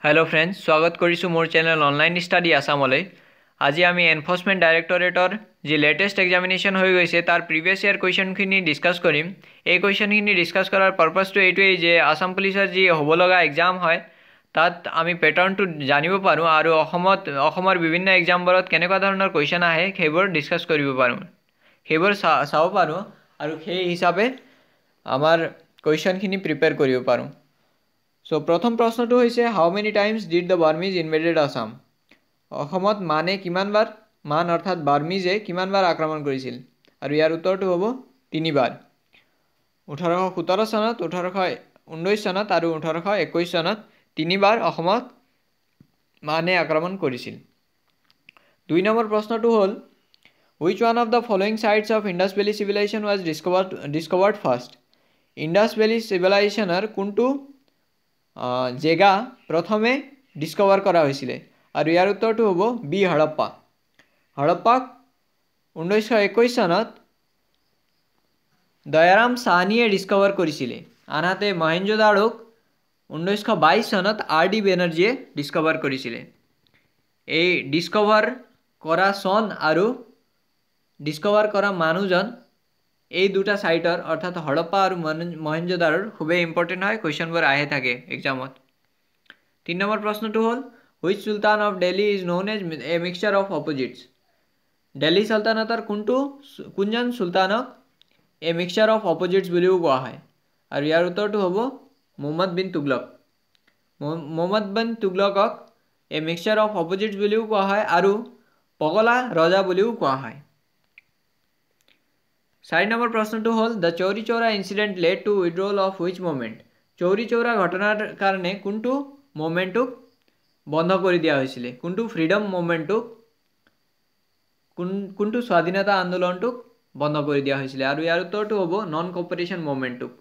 Hello friends, स्वागत करिछु मोर channel online study आसामলৈ। আজি আমি এনফোर्समेंट डायरेक्टरेटर जी लेटेस्ट एग्जामिनेशन हो गई तार प्रिवियस इयर क्वेश्चनखिनि डिस्कस करिम। এই क्वेश्चनखिनि डिस्कस करार पर्पजটো এইটোই যে আসাম পুলিচৰ যি হ'ব লগা এক্সাম হয় তাত আমি প্যাটাৰ্নটো জানিব পাৰো আৰু অসমৰ বিভিন্ন এক্সামবোৰত কেনেকুৱা ধৰণৰ কোৱেশ্চন আহে সেইবোৰ ডিসকাস কৰিব পাৰো, সেইবোৰ চাব পাৰো আৰু সেই হিচাপে আমাৰ কোৱেশ্চনখিনি প্ৰিপেয়াৰ কৰিব পাৰো। So प्रथम प्रश्नটো হৈছে how many times did the Burmese invaded Assam? অসমত মানে কিমান বাৰ মান অৰ্থাৎ বাৰ্মিজে কিমান বাৰ আক্ৰমণ কৰিছিল আৰু ইয়াৰ উত্তৰটো হ'ব 3 বাৰ। 1817 চনত, 1819 চনত আৰু 1821 চনত 3 বাৰ অসমত মানে আক্ৰমণ কৰিছিল। 2 নম্বৰ প্ৰশ্নটো হ'ল which one of the following sites of Indus Valley civilization was discovered first? Indus Valley civilizationৰ কোনটো জেগা প্ৰথমে ডিসকভাৰ কৰা হৈছিল আৰু ইয়াৰ উত্তৰটো হ'ব বি হৰপ্পা। হৰপ্পাক 1921 চনত দয়াৰাম সাহানীয়ে ডিসকভাৰ কৰিছিল, আনহাতে মহেঞ্জোদাৰোক 1922 চনত আৰ ডি বেনাৰ্জীয়ে ডিসকভাৰ কৰিছিল। এই ডিসকভাৰ কৰা সন আৰু ডিসকভাৰ কৰা মানুহজন এই দুটা সাইটৰ অৰ্থাৎ হৰপ্পা আৰু মহেঞ্জোদাৰোৰ খুবই ইম্পৰ্টেন্ট হয়, কোৱেশ্চনবোৰ আহে থাকে এক্সামত। 3 নম্বৰ প্ৰশ্নটো হ'ল which sultan of Delhi is known as a mixture of opposites? Delhi সালতানাতৰ কোনজন সুলতানক a mixture of opposites বুলিও কোৱা হয় আৰু ইয়াৰ উত্তৰটো হ'ব মুহাম্মদ বিন তুগলক। মুহাম্মদ বিন তুগলকক a mixture of opposites বুলিও কোৱা হয় আৰু পগলা ৰজা বুলিও কোৱা হয়। 4 নম্বৰ প্ৰশ্নটো হ'ল the Chauri Chaura incident led to withdrawal of which movement? চৌৰি চৌৰা ঘটনাৰ কাৰণে কোনটো মুভমেন্টক বন্ধ কৰি দিয়া হৈছিল, কোনটো ফ্ৰিডম মুভমেন্টক কোনটো স্বাধীনতা আন্দোলনটোক বন্ধ কৰি দিয়া হৈছিল আৰু ইয়াৰ উত্তৰটো হ'ব নন কোঅপাৰেশন মুভমেন্টক।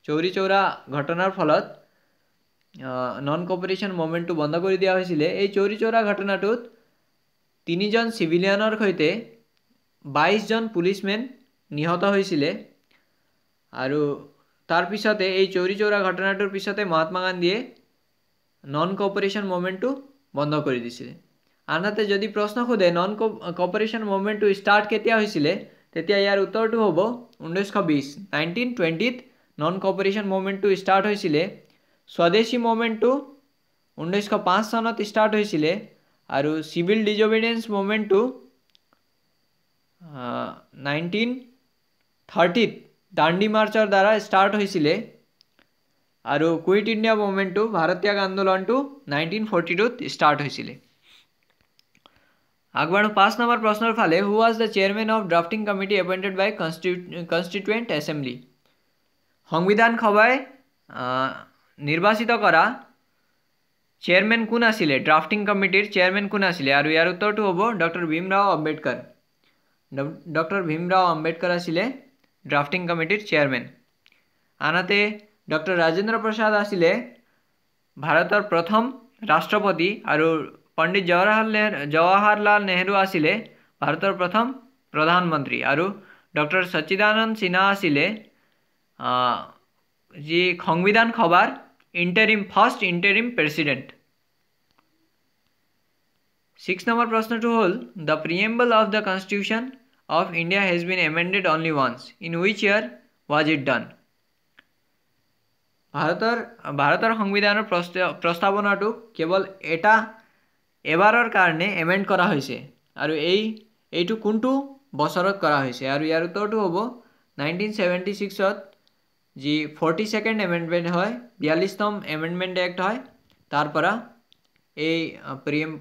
চৌৰি চৌৰা ঘটনাৰ ফলত নন কোঅপাৰেশন মুভমেন্টটো বন্ধ কৰি দিয়া হৈছিল। এই চৌৰি চৌৰা ঘটনাটোত 3 জন সিভিলিয়ানৰ সৈতে 22 জন পুলিচমেন নিহত হৈছিল আৰু তাৰ পিছতে এই চৌৰি চৌৰা ঘটনাটোৰ পিছতে মহাত্মা গান্ধীয়ে নন কোঅপাৰেশন মুভমেন্টটো বন্ধ কৰি দিছিল। আনহাতে যদি প্ৰশ্ন খুদে নন কোঅপাৰেশন মুভমেন্টটো স্টাৰ্ট কেতিয়া হৈছিল তেতিয়া ইয়াৰ উত্তৰটো হ'ব 1920 নন কোঅপাৰেশন মুভমেন্টটো স্টাৰ্ট হৈছিল। স্বদেশী মুভমেন্টটো 1905 চনত স্টাৰ্ট হৈছিল আৰু সিভিল ডিজঅবিডিয়েন্স মুভমেন্টটো 1930 দাণ্ডি মাৰ্চৰ দ্বাৰা স্টাৰ্ট হৈছিল আৰু কুইট ইণ্ডিয়া মুভমেন্টটো ভাৰতীয় আন্দোলনটো 1942 স্টাৰ্ট হৈছিল। আগবাঢ়ো 5 নম্বৰ প্ৰশ্নৰ ফালে হু was the chairman of drafting committee appointed by constituent assembly? সংবিধান সভায় নিৰ্বাচিত কৰা চেয়াৰম্যান কোন আছিল, ড্ৰাফটিং কমিটিৰ চেয়াৰম্যান কোন আছিল আৰু ইয়াৰ উত্তৰটো হ'ব ডক্টৰ ভীমৰাও আম্বেদকাৰ। ডক্টৰ ভীমৰাও আম্বেদকাৰ আছিল ড্ৰাফটিং কমিটিৰ চেয়াৰম্যান। আনহাতে ডক্টৰ ৰাজেন্দ্ৰ প্ৰসাদ আছিল ভাৰতৰ প্ৰথম ৰাষ্ট্ৰপতি আৰু পণ্ডিত জৱাহৰলাল নেহৰু আছিল ভাৰতৰ প্ৰথম প্ৰধানমন্ত্ৰী আৰু ডক্টৰ সচ্চিদানন্দ সিনহা আছিল যি সংবিধান সভাৰ ফাৰ্ষ্ট ইন্টাৰিম প্ৰেসিডেন্ট। 6 নম্বৰ প্ৰশ্নটো হ'ল the preamble of the constitution of India has been amended only once. In which year was it done? ভাৰতৰ সংবিধানৰ প্ৰস্তাৱনাটো কেৱল এবাৰৰ কাৰণে এমেন্ড কৰা হৈছে আৰু এইটো কোনটো বছৰত কৰা হৈছে আৰু ইয়াৰ উত্তৰটো হ'ব 1976ত যি 42nd এমেন্ডমেন্ট হয়, 42তম এমেন্ডমেন্ট এক্ট হয়, তাৰ পৰা এই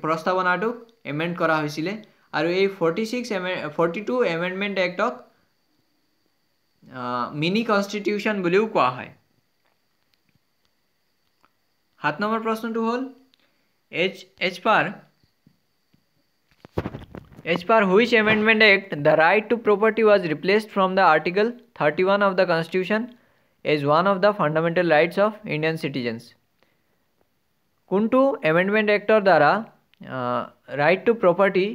প্ৰস্তাৱনাটোক এমেন্ড কৰা হৈছিল আৰু এই 42 এমেন্ডমেন্ট এক্টক মিনি কনস্টিটিউশন বুলিও কোৱা হয়। 7 নম্বৰ প্ৰশ্নটো হ'ল as per which amendment act the right to property was replaced from the article 31 of the constitution as one of the fundamental rights of Indian citizens? কোনটো এমেন্ডমেন্ট এক্টৰ দ্বাৰা right to property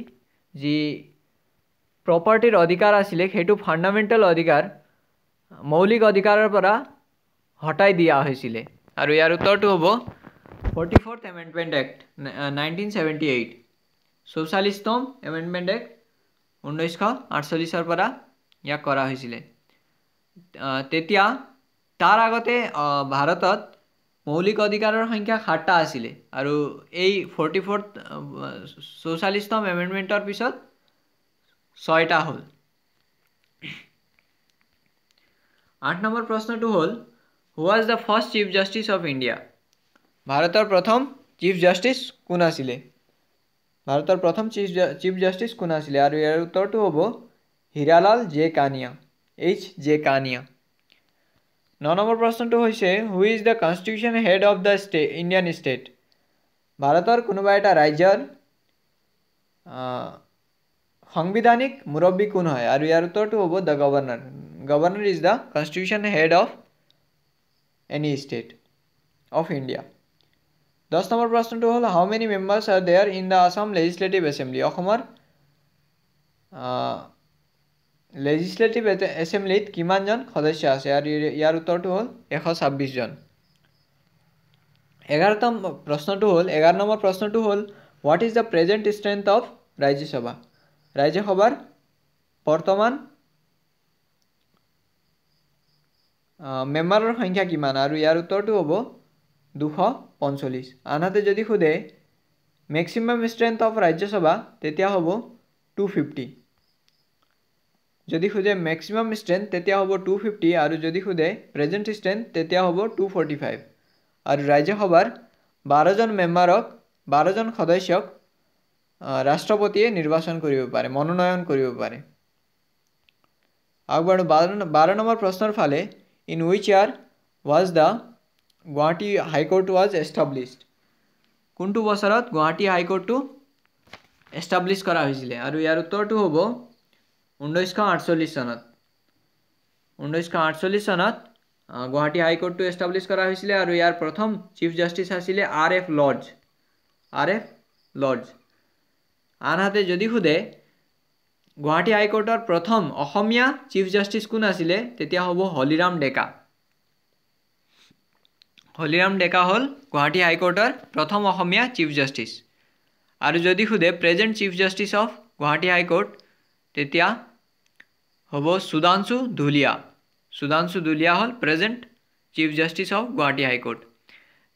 যি প্ৰপাৰ্টিৰ অধিকাৰ আছিল সেইটো fundamental অধিকাৰ মৌলিক অধিকাৰৰ পৰা হটাই দিয়া হৈছিল আৰু ইয়াৰ উত্তৰটো হ'ব 44th Amendment Act 1978 44তম এমেণ্ডমেণ্ট এক্ট 1948 পৰা ইয়াক কৰা হৈছিলে। তেতিয়া তাৰ আগতে ভাৰতত মৌলিক অধিকাৰৰ সংখ্যা 7টা আছিলে আৰু এই 44তম এমেণ্ডমেণ্টৰ পিছত 6টা হ'ল। 8 নম্বৰ প্ৰশ্নটো হ'ল who was the first chief justice of India? ভাৰতৰ প্ৰথম চিফ জাষ্টিচ কোন আছিলে? ভাৰতৰ প্ৰথম চিফ জাষ্টিচ কোন আছিলে? আৰু ইয়াৰ উত্তৰটো হ'ব Hiralal J Kania, H.J. Kania. 9 number প্ৰশ্নটো হৈছে হু is the constitution head of the Indian state? ভাৰতৰ কোনোবা এটা ৰাজ্যৰ সাংবিধানিক মুৰব্বী কোন হয়? আৰু ইয়াৰ উত্তৰটো হ'ব the governor. Governor is the constitution head of any state of India. 10 number প্ৰশ্নটো হ'ল how many members are there in the Assam legislative assembly? অসমৰ লেজিছলেটিভ এছেম্বলিত কিমানজন সদস্য আছে? আৰু ইয়াৰ উত্তৰটো হ'ল 126 জন। 11 নম্বৰ প্ৰশ্নটো হ'ল what is the present strength of Rajya Sabha? ৰাজ্যসভাৰ বৰ্তমান মেম্বাৰৰ সংখ্যা কিমান? আৰু ইয়াৰ উত্তৰটো হ'ব 245। আনহাতে যদি সোধে মেক্সিমাম ষ্ট্ৰেংথ অফ ৰাজ্যসভা তেতিয়া হ'ব 250। যদি সোধে মেক্সিমাম ষ্ট্ৰেংথ তেতিয়া হ'ব 250 আৰু যদি সোধে প্ৰেজেণ্ট ষ্ট্ৰেংথ তেতিয়া হ'ব 245। আৰু ৰাজ্যসভাৰ 12জন সদস্যক ৰাষ্ট্ৰপতিয়ে নিৰ্বাচন কৰিব পাৰে, মনোনয়ন কৰিব পাৰে। আগবাঢ়ো 12 নম্বৰ প্ৰশ্নৰ ফালে in which year was the Guwahati high court was established? কোনটো বছৰত গুৱাহাটী হাইকোৰ্টটো এষ্টাব্লিছ কৰা হৈছিলে? আৰু ইয়াৰ উত্তৰটো হ'ব 1948 চনত। 1948 চনত গুৱাহাটী হাইকোৰ্টটো এষ্টাব্লিছ কৰা হৈছিলে আৰু ইয়াৰ প্ৰথম চিফ জাষ্টিচ আছিলে R.F. লৰ্ডছ। আনহাতে যদি সোধে গুৱাহাটী হাইকোৰ্টৰ প্ৰথম অসমীয়া চিফ জাষ্টিচ কোন আছিলে তেতিয়া হ'ব হলিৰাম ডেকা। হলিৰাম ডেকা হ'ল গুৱাহাটী হাইকোৰ্টৰ প্ৰথম অসমীয়া চিফ জাষ্টিচ। আৰু যদি সোধে present chief justice of Guwahati high court তেতিয়া হ'ব সুধাংশু ধুলিয়া হ'ল present chief justice of Guwahati high court.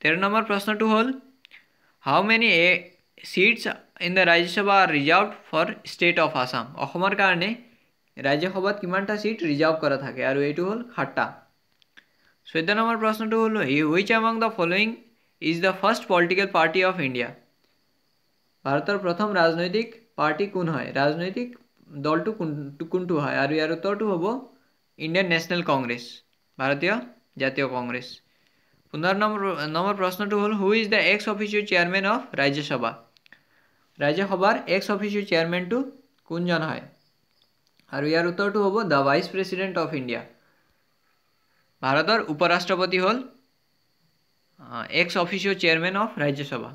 13 number প্ৰশ্নটো হ'ল how many seats in the Rajya Sabha are reserved for state of Assam? অসমৰ কাৰণে ৰাজ্যসভাত কিমানটা চিট ৰিজাৰ্ভ কৰা থাকে? আৰু এইটো হ'ল 7টা। 14 নম্বৰ প্ৰশ্নটো হ'ল which among the following is the first political party of India? ভাৰতৰ প্ৰথম ৰাজনৈতিক পাৰ্টি কোন হয়? ৰাজনৈতিক দলটো কোনটো হয়? আৰু ইয়াৰ উত্তৰটো হ'ব ইণ্ডিয়ান নেশ্যনেল কংগ্ৰেছ, ভাৰতীয় জাতীয় কংগ্ৰেছ। 15 নম্বৰ প্ৰশ্নটো হ'ল who is the x officio chairman of Rajya Sabha? ৰাজ্যসভাৰ এক্স অফিচিয়েল চেয়াৰমেনটো কোনজন হয়? আৰু ইয়াৰ উত্তৰটো হ'ব the vice president of India. ভাৰতৰ উপৰাষ্ট্ৰপতি হ'ল ex officio chairman of Rajya Sabha.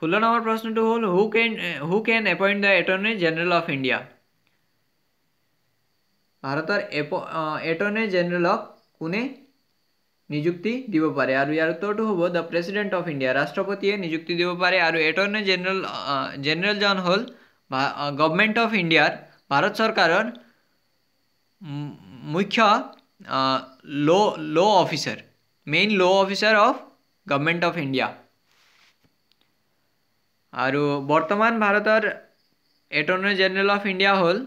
16 number প্ৰশ্নটো হ'ল who can appoint the attorney general of India? ভাৰতৰ এটৰ্নি জেনেৰেলক কোনে নিযুক্তি দিব পাৰে? আৰু ইয়াৰ উত্তৰটো হ'ব দ্য প্ৰেচিডেণ্ট অফ ইণ্ডিয়া। ৰাষ্ট্ৰপতিয়ে নিযুক্তি দিব পাৰে আৰু এটৰ্নি জেনেৰেলজন হ'ল গভৰ্ণমেণ্ট অফ ইণ্ডিয়াৰ ভাৰত চৰকাৰৰ মুখ্য মেইন ল' officer of government of India. আৰু বৰ্তমান ভাৰতৰ এটৰ্নি জেনেৰেল অফ ইণ্ডিয়া হ'ল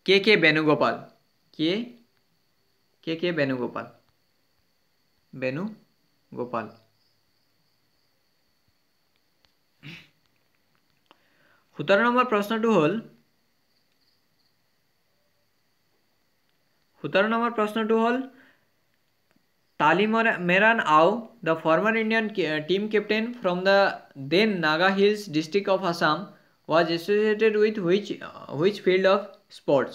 কে বেণুগোপাল। বেণুগোপাল। 17 নম্বৰ প্ৰশ্নটো হ'ল Talimiran Rao, the former Indian team captain from the then Naga Hills district of Assam, was associated with which field of sports?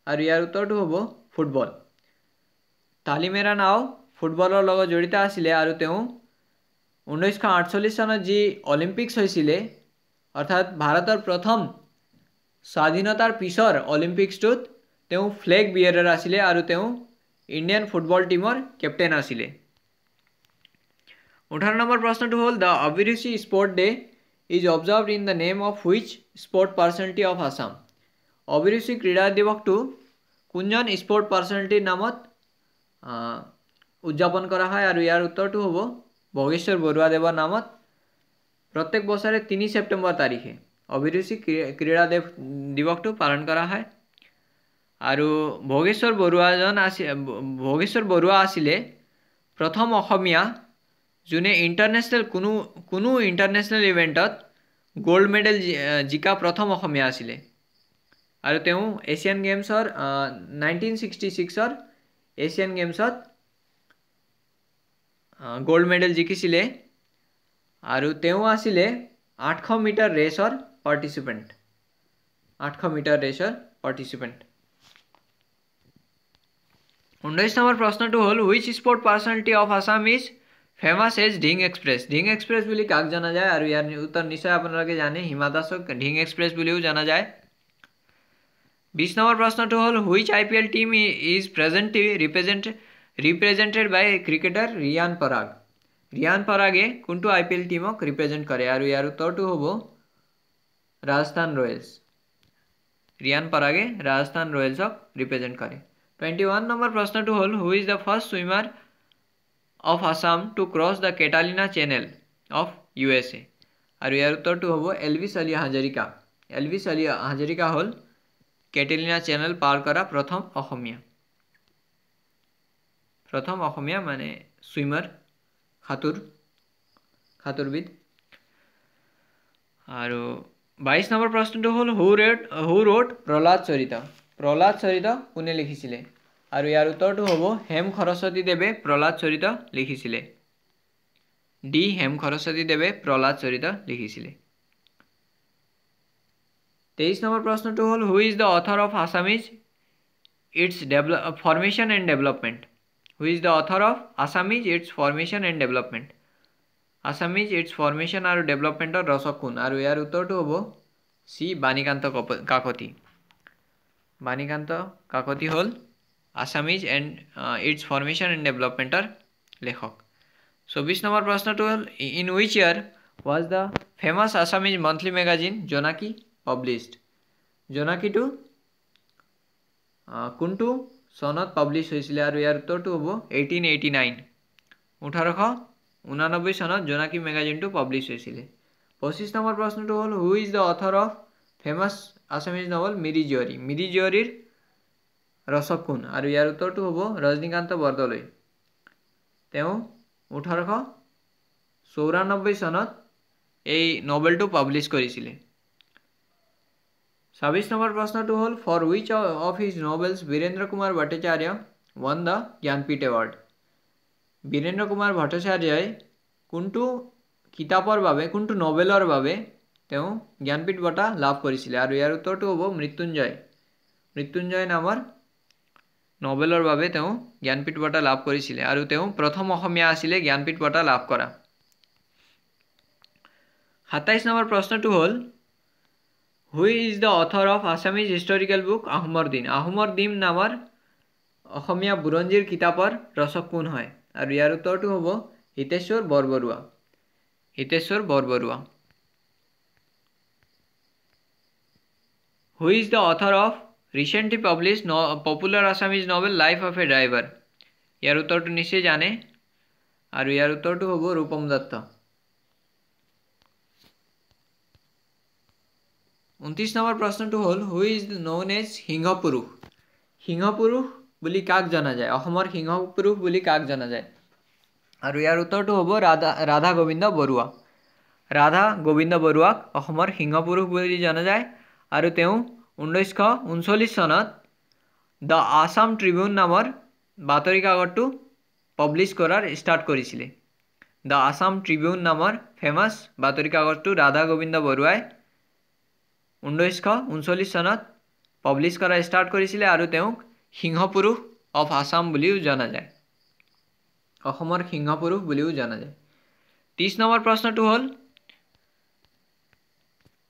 আৰু ইয়াৰ উত্তৰটো হ'ব ফুটবল। তালিমিৰান ৰাও ফুটবলৰ লগত জড়িত আছিলে আৰু তেওঁ 1948 চনত যি অলিম্পিক্স হৈছিলে অৰ্থাৎ ভাৰতৰ প্ৰথম স্বাধীনতাৰ পিছৰ অলিম্পিক্সটোত তেওঁ ফ্লেগ বিয়াৰাৰ আছিলে আৰু তেওঁ ইণ্ডিয়ান ফুটবল টিমৰ কেপ্টেইন আছিলে। 18 নম্বৰ প্ৰশ্নটো হ'ল দ্য অভিৰুচি sport day is observed in the name of which sport personality of Assam. অভিৰুচি ক্ৰীড়া দিৱসটো কোনজন স্পৰ্ট পাৰ্চনেলিটিৰ নামত উদযাপন কৰা হয় আৰু ইয়াৰ উত্তৰটো হ'ব ভোগেশ্বৰ বৰুৱাদেৱৰ নামত প্ৰত্যেক বছৰে 3 ছেপ্টেম্বৰ তাৰিখে অভিৰুচি ক্ৰীড়া দিৱসটো পালন কৰা হয়। আৰু ভোগেশ্বৰ বৰুৱা আছিলে প্ৰথম অসমীয়া যোনে ইণ্টাৰনেশ্যনেল কোনো ইণ্টাৰনেশ্যনেল ইভেণ্টত গোল্ড মেডেল জিকা প্ৰথম অসমীয়া আছিলে। আৰু তেওঁ এছিয়ান গেমছৰ 1966 এছিয়ান গেমছত গোল্ড মেডেল জিকিছিলে আৰু তেওঁ আছিলে 800 মিটাৰ ৰেচৰ পাৰ্টিচিপেণ্ট। 800 মিটাৰ ৰেচৰ পাৰ্টিচিপেণ্ট। 19 নম্বৰ প্ৰশ্নটো হ'ল which sport personality of Assam is famous as Dhing express. Dhing express বুলি কাক জনা যায় আৰু ইয়াৰ উত্তৰ নিশ্চয় আপোনালোকে জানে হিমা দাসক ঢিং এক্সপ্ৰেছ বুলিও জনা যায়। 20 নম্বৰ প্ৰশ্নটো হ'ল which IPL team is presently represented by cricketer Riyan Parag. Riyan পৰাগে কোনটো IPL টিমক ৰিপ্ৰেজেণ্ট কৰে আৰু ইয়াৰ উত্তৰটো হ'ব ৰাজস্থান ৰয়েলছ। ৰিয়ান পৰাগে ৰাজস্থান ৰয়েলছক ৰিপ্ৰেজেণ্ট কৰে। 21 নম্বৰ প্ৰশ্নটো হ'ল who is the first swimmer of Assam to cross the Catalina channel of USA আৰু ইয়াৰ উত্তৰটো হ'ব এলভিছ আলী হাজৰিকা। এলভিছ আলী হাজৰিকা হ'ল কেটালিনা চেনেল পাৰ কৰা প্ৰথম অসমীয়া মানে ছুইমাৰ সাঁতোৰবিদ। আৰু 22 নম্বৰ প্ৰশ্নটো হ'ল হু ৰোড প্ৰহ্লাদ চৰিত। প্ৰহ্লাদ চৰিত কোনে লিখিছিলে আৰু ইয়াৰ উত্তৰটো হ'ব হেম সৰস্বতী দেৱে প্ৰহ্লাদ চৰিত লিখিছিলে। ডি হেম সৰস্বতী দেৱে প্ৰহ্লাদ চৰিত লিখিছিলে। 23 নম্বৰ প্ৰশ্নটো হ'ল who is the author of Assamese its formation and development. Who is the author of Assamese its formation and development. Assamese its formation আৰু ডেভেলপমেণ্টৰ ৰচক কোন আৰু ইয়াৰ উত্তৰটো হ'ব চি বাণীকান্ত কাকতি। বাণীকান্ত কাকতি হ'ল Assamese and its formation and ডেভেলপমেণ্টৰ লেখক। 24 নম্বৰ প্ৰশ্নটো হ'ল in which year was the famous Assamese monthly magazine Jonaki published. জোনাকীটো কোনটো চনত পাব্লিছ হৈছিলে আৰু ইয়াৰ উত্তৰটো হ'ব 1889। 1889 চনত জোনাকী মেগাজিনটো পাব্লিছ হৈছিলে। 25 নম্বৰ প্ৰশ্নটো হ'ল who is the author of famous Assamese novel Miri Jiyori. Miri জীয়ৰীৰ ৰচক কোন আৰু ইয়াৰ উত্তৰটো হ'ব ৰজনীকান্ত বৰদলৈ। তেওঁ 1894 চনত এই নভেলটো পাব্লিছ কৰিছিলে। 26 নম্বৰ প্ৰশ্নটো হ'ল for which of his novels Birendra Kumar Bhattacharya won the Jnanpith award. Birendra Kumar ভট্টাচাৰ্যই কোনটো নভেলৰ বাবে তেওঁ জ্ঞানপীঠ বঁটা লাভ কৰিছিলে আৰু ইয়াৰ উত্তৰটো হ'ব মৃত্যুঞ্জয় নামৰ নভেলৰ বাবে তেওঁ জ্ঞানপীঠ বঁটা লাভ কৰিছিলে আৰু তেওঁ প্ৰথম অসমীয়া আছিলে জ্ঞানপীঠ বঁটা লাভ কৰা। 27 নম্বৰ প্ৰশ্নটো হ'ল who is the author of Assamese historical book আহোমৰ দিন। আহোমৰ দিন নামৰ অসমীয়া বুৰঞ্জীৰ কিতাপৰ ৰচক কোন হয় আৰু ইয়াৰ উত্তৰটো হ'ব Hiteswar Borbora. Hiteswar Borbora. Who is the author of recently published popular Assamese novel life of a driver. ইয়াৰ উত্তৰটো নিশ্চয় জানে আৰু ইয়াৰ উত্তৰটো হ'ব ৰূপম দত্ত। 29 নম্বৰ প্ৰশ্নটো হ'ল হু ইজ ন'ন এজ সিংহ পুৰুষ। সিংহ পুৰুষ বুলি কাক জনা যায় অসমৰ সিংহ পুৰুষ বুলি কাক জনা যায় আৰু ইয়াৰ উত্তৰটো হ'ব ৰাধা গোবিন্দ বৰুৱা। ৰাধা গোবিন্দ বৰুৱাক অসমৰ সিংহ পুৰুষ বুলি জনা যায় আৰু তেওঁ 1939 চনত দ্য আসাম ট্ৰিবিউন নামৰ বাতৰি কাকতটো পাব্লিছ কৰাৰ ষ্টাৰ্ট কৰিছিলে। দ্য আসাম ট্ৰিবিউন নামৰ ফেমাছ বাতৰি কাকতটো ৰাধা গোবিন্দ বৰুৱাই 1939 চনত পাব্লিছ কৰা ষ্টাৰ্ট কৰিছিলে আৰু তেওঁক সিংহ পুৰুষ অফ আসাম বুলিও জনা যায়। অসমৰ সিংহ পুৰুষ বুলিও জনা যায়। 30 নম্বৰ প্ৰশ্নটো হ'ল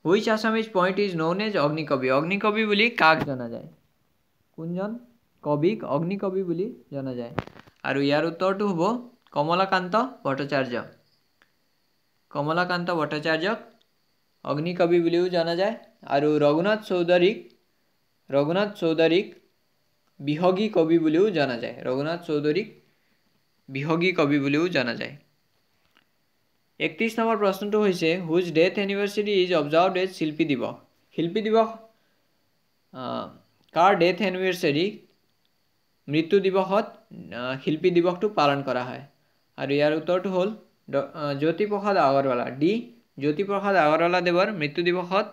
which Assamese poet is known as Agnikabi. Agnikabi বুলি কাক জনা যায় কোনজন কবিক অগ্নিকবি বুলি জনা যায় আৰু ইয়াৰ উত্তৰটো হ'ব কমলাকান্ত ভট্টাচাৰ্য। কমলাকান্ত ভট্টাচাৰ্যক অগ্নিকবি বুলিও জনা যায় আৰু ৰঘুনাথ চৌধুৰীক বিহগী কবি বুলিও জনা যায়। ৰঘুনাথ চৌধুৰীক বিহগী কবি বুলিও জনা যায়। 31 নম্বৰ প্ৰশ্নটো হৈছে which death anniversary is observed as Shilpi Divas. শিল্পী দিৱস কাৰ ডেথ এনিভাৰ্চাৰী মৃত্যু দিৱসত শিল্পী দিৱসটো পালন কৰা হয় আৰু ইয়াৰ উত্তৰটো হ'ল জ্যোতিপ্ৰসাদ আগৰৱালা। ডি জ্যোতিপ্ৰসাদ আগৰৱালা দেৱৰ মৃত্যু দিৱসত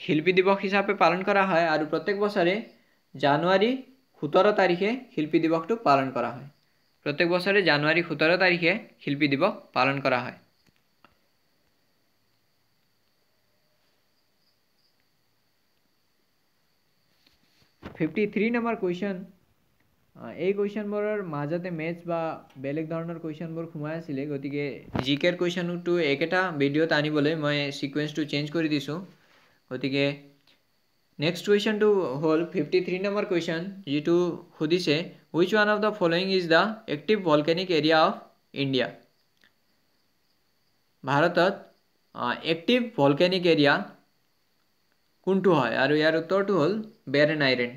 শিল্পী দিৱস হিচাপে পালন কৰা হয় আৰু প্ৰত্যেক বছৰে জানুৱাৰী 17 তাৰিখে শিল্পী দিৱসটো পালন কৰা হয়। প্ৰত্যেক বছৰে জানুৱাৰী 17 তাৰিখে শিল্পী দিৱস পালন কৰা হয়। $53 নম্বৰ কুৱেশ্যন। এই কুৱেশ্যনবোৰৰ মাজতে মেথছ বা বেলেগ ধৰণৰ কুৱেশ্যনবোৰ সোমাই আছিলে, গতিকে জিকেৰ কুৱেশ্যনটো একেটা ভিডিঅ'ত আনিবলৈ মই সিকুৱেন্সটো চেঞ্জ কৰি দিছোঁ। গতিকে নেক্সট কুৱেশ্যনটো হ'ল 53 নম্বৰ কুৱেশ্যন, যিটো সুধিছে which one of the following is the active volcanic area of India. ভাৰতত এক্টিভ ভলকেনিক এৰিয়া কোনটো হয় আৰু ইয়াৰ উত্তৰটো হ'ল বেৰেন আইলেণ্ড।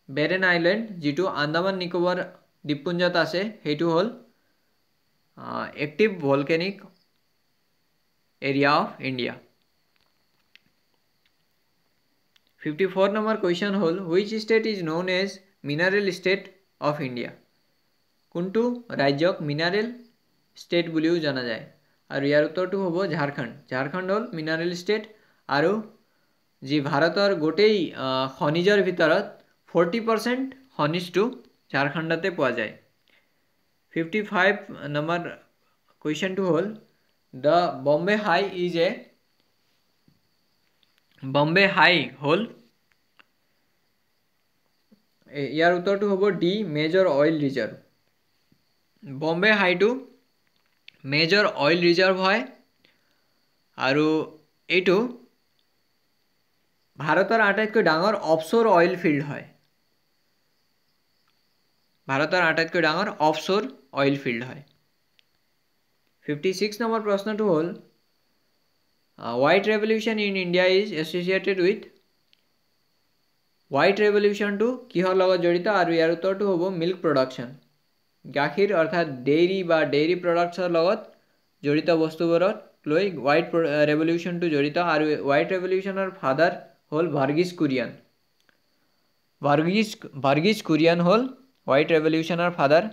বেৰেন আইলেণ্ড যিটো আন্দামান নিকোবৰ দ্বীপপুঞ্জত আছে সেইটো হ'ল active volcanic area of India. 54 number question হ'ল which state is known as mineral state of India. কোনটো ৰাজ্যক মিনাৰেল ষ্টেট বুলিও জনা যায় আৰু ইয়াৰ উত্তৰটো হ'ব ঝাৰখণ্ড। ঝাৰখণ্ড হ'ল মিনাৰেল ষ্টেট আৰু যি ভাৰতৰ গোটেই খনিজৰ ভিতৰত 40% খনিজটো ঝাৰখণ্ডতে পোৱা যায়। 55 নম্বৰ কুৱেশ্যনটো হ'ল দ্য বম্বে হাই হ'ল, ইয়াৰ উত্তৰটো হ'ব the major oil reserve. Bombay হাইটো মেজৰ অইল ৰিজাৰ্ভ হয় আৰু এইটো ভাৰতৰ আটাইতকৈ ডাঙৰ অফশ্ব'ৰ অইল ফিল্ড হয়। ভাৰতৰ আটাইতকৈ ডাঙৰ অফশ্ব'ৰ অইল ফিল্ড হয়। 56 নম্বৰ প্ৰশ্নটো হ'ল white revolution in India is associated with. White ৰেভলিউশ্যনটো কিহৰ লগত জড়িত আৰু ইয়াৰ উত্তৰটো হ'ব মিল্ক প্ৰডাকশ্যন। গাখীৰ অৰ্থাৎ ডেইৰী বা ডেইৰী প্ৰডাক্টছৰ লগত জড়িত বস্তুবোৰক লৈ হোৱাইট ৰেভলিউশ্যনটো জড়িত আৰু হোৱাইট ৰেভলিউশ্যনৰ ফাদাৰ হ'ল ভাৰ্গিছ কুৰিয়ান। ভাৰ্গিছ কুৰিয়ান হ'ল হোৱাইট ৰেভলিউশ্যনৰ ফাদাৰ।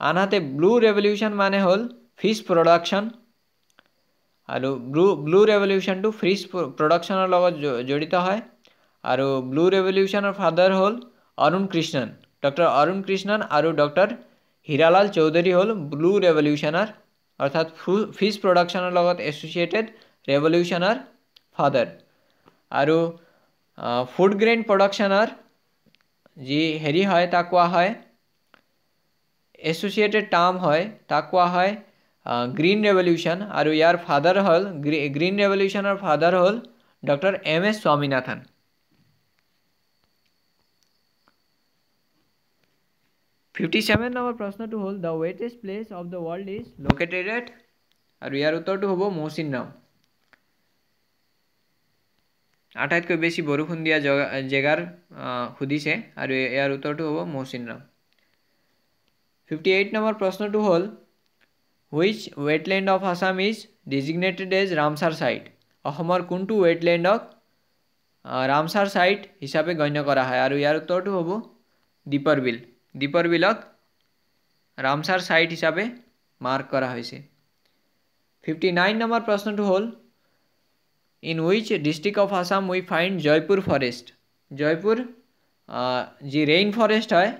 আনহাতে ব্লু ৰেভলিউশ্যন মানে হ'ল ফিছ প্ৰডাকশ্যন আৰু ব্লু ৰেভলিউশ্যনটো ফিছ প্ৰডাকশ্যনৰ লগত জড়িত হয় আৰু ব্লু ৰেভলিউশ্যনৰ ফাদাৰ হ'ল ডক্টৰ অৰুণ কৃষ্ণন আৰু ডক্টৰ হীৰালাল চৌধুৰী হ'ল ব্লু ৰেভলিউশ্যনৰ অৰ্থাৎ ফিছ প্ৰডাকশ্যনৰ লগত এছ'চিয়েটেড ৰেভলিউশ্যনৰ ফাদাৰ। আৰু ফুড গ্ৰেইন প্ৰডাকশ্যনৰ যি হয় তাক কোৱা হয় এছ'চিয়েটেড টাৰ্ম হয়, তাক কোৱা হয় গ্ৰীণ ৰেভলিউশ্যন আৰু ইয়াৰ ফাদাৰ হ'ল গ্ৰীণ ৰেভলিউশ্যনৰ ফাদাৰ হ'ল ডক্টৰ MS স্বামীনাথন। 57 নম্বৰ প্ৰশ্নটো হ'ল the wettest place of the world is located at আৰু ইয়াৰ উত্তৰটো হ'ব মৌচিনৰাম। আটাইতকৈ বেছি বৰষুণ দিয়া জেগাৰ সুধিছে আৰু ইয়াৰ উত্তৰটো হ'ব মৌচিনৰাম। 58 নম্বৰ প্ৰশ্নটো হ'ল which wetland of Assam is designated as Ramsar site. অসমৰ কোনটো ৱেটলেণ্ডক ৰামচাৰ ছাইট হিচাপে গণ্য কৰা হয় আৰু ইয়াৰ উত্তৰটো হ'ব দীপৰ বিল। দীপৰ বিলক ৰামচাৰ ছাইট হিচাপে মাৰ্ক কৰা হৈছে। 59 নম্বৰ প্ৰশ্নটো হ'ল in which district of Assam we find Jaipur forest. Jaipur যি ৰেইন ফৰেষ্ট হয়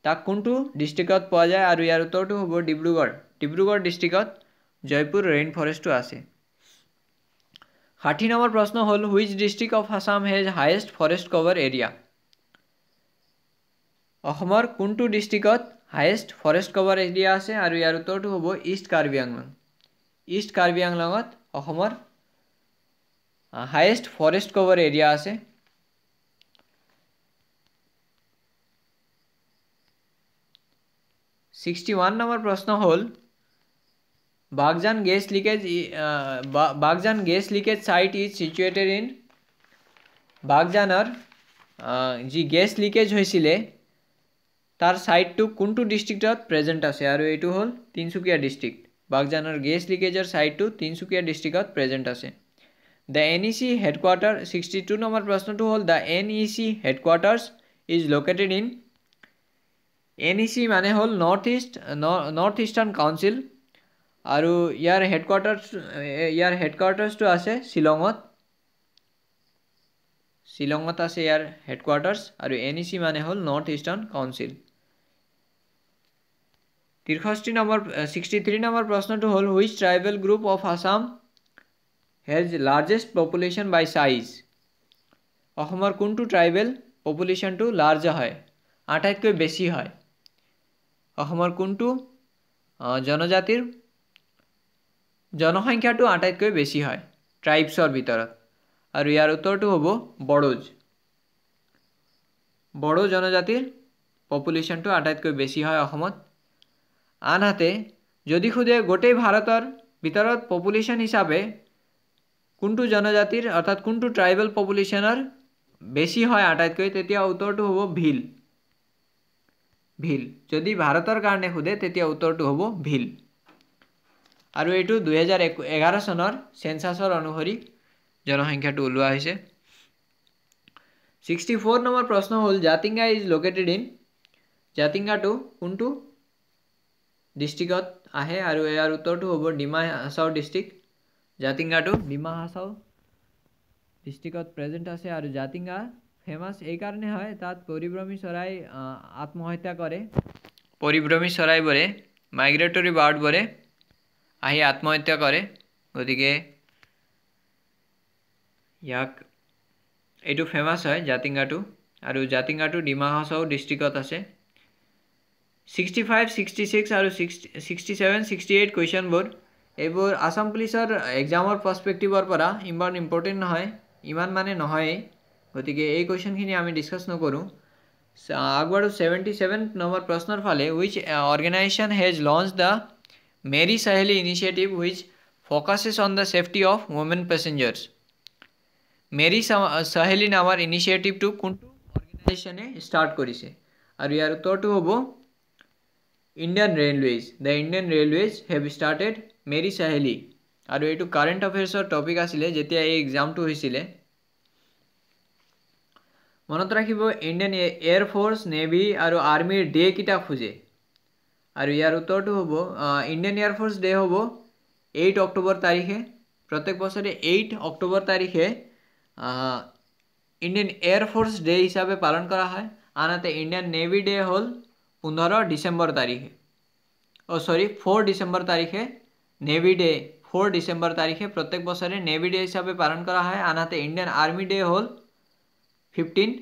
তাক কোনটো ডিষ্ট্ৰিক্টত পোৱা যায় আৰু ইয়াৰ উত্তৰটো হ'ব ডিব্ৰুগড়। ডিব্ৰুগড় ডিষ্ট্ৰিক্টত জয়পুৰ ৰেইন ফৰেষ্টটো আছে। 60 নম্বৰ প্ৰশ্ন হ'ল which district of Assam has highest forest cover area. অসমৰ কোনটো ডিষ্ট্ৰিক্টত হায়েষ্ট ফৰেষ্ট কভাৰ এৰিয়া আছে আৰু ইয়াৰ উত্তৰটো হ'ব ইষ্ট কাৰ্বি আংলং। ইষ্ট কাৰ্বি আংলঙত অসমৰ হায়েষ্ট ফৰেষ্ট কভাৰ এৰিয়া আছে। 61 নম্বৰ প্ৰশ্ন হ'ল Bagjan gas leakage Bagjan gas leakage site is situated in Bagjanar जी गैस लिकेज হৈছিলে तार साइट टू कोनटू डिस्ट्रिक्टत प्रेजेंट आछे आरो एटू हल तिनसुकिया डिस्ट्रिक्ट बागजानार गैस लिकेजर साइट टू तिनसुकिया डिस्ट्रिक्टत प्रेजेंट आछे द एनईसी हेडक्वार्टर 62 नम्बर प्रश्न टू हल the NEC headquarters is located in NEC माने हल नॉर्थ ईस्टार्न काउंसिल आरो यार हेडक्वार्टार्स टू आछे शिलंगत आछे यार हेडक्वार्टार्स आरो एनईसी माने हल नॉर्थ ईस्टार्न काउंसिल 63 नम्बर प्रश्न टू हल which tribal group of Assam has largest population by size अहोमर कोनटू ट्राइबल पपुलेशन टू लार्ज है आटाइतকৈ बेसी है अहोमर कोनटू जनजातिर जनसंख्या टू आटाइतকৈ बेसी है ट्राइब्सर भितरत और यार उत्तर टू हबो बड़ो जनजातिर पपुलेशन टू आटाइतকৈ बेसी है अहोमत आनहाते यदि खुदे गोटे भारतर भितरत पपुलेशन हिसाबे कोनटू जनजातिर अर्थात कोनटू ट्राइबल पपुलेशनर बेसी है आटाइतকৈ तेतिया उत्तरटू हबो भिल यदि भारतर कारणे खुदे तेतिया उत्तरटू हबो भिल और एटू 2011 सनर सेन्सासर अनुसरी जनसंख्याटू उलुआ होइसे 64 नम्बर प्रश्न हल Jatinga is located in Jatinga टू कोनटू डिस्ट्रिक्टत आहे और यार उत्तरटू हबो डिमा हासाओ डिस्ट्रिक्ट जातिंगा टू डिमा हासाओ डिस्ट्रिक्टत प्रेजेंट आछे और जातिंगा फेमास এই কারণে হয় তাত পরিভ্রমী চৰাই আত্মহত্যা কৰে পৰিভ্ৰমী চৰাইবোৰে মাইগ্ৰেটৰি বাৰ্ডবোৰে আহি আত্মহত্যা কৰে গতিকে ইয়াক এইটো फेमास হয় জাতিংগাটো আৰু জাতিংগাটো ডিমা হাছাও ডিস্ট্ৰিক্টত আছে 65 66 আৰু 67 68 क्वेश्चनবোৰ এইবোৰ আসাম পুলিচৰ এক্সামৰ পাৰ্সপেক্টিভৰ পৰা ইমান ইম্পৰ্টেন্ট নহয় ইমান মানে নহয় গতিকে এই क्वेश्चनখিনি আমি ডিসকাস নকৰো আগবাৰো 77 নম্বৰ প্ৰশ্নৰ ফালে which organization has launched the Mary Saheli initiative which focuses on the safety of women passengers Mary Saheli নামৰ ইনিশিয়েটিভটো কোনটো অৰ্গানাইজেশনে স্টাৰ্ট কৰিছে আৰু ইয়াৰ উত্তৰটো হ'ব Indian Railways the Indian Railways have started Mary Saheli আৰু এটো কাৰেন্ট অ্যাফেয়াৰ্সৰ টপিক আছিল যেতিয়া এই এক্সামটো হৈছিল মনত ৰাখিব ইন্ডিয়ান এয়াৰ ফোৰ্স নেভি আৰু আৰ্মিৰ ডে কিটা খুজে और यार उत्तर तो हबो इंडियन एयर फोर्स डे हबो 8 अक्टोबर तारीखे प्रत्येक बछरे 8 अक्टोबर तारीखे इंडियन एयर फोर्स डे हिसाबे पालन करा है आनाते इंडियन नेवी डे हल 15 डिसेम्बर तारीखे 4 डिसेम्बर तारीखे नेवी डे 4 डिसेम्बर तारीखे प्रत्येक बछरे नेवी डे हिसाबे पालन करा है आनाते इंडियन आर्मी डे हल 15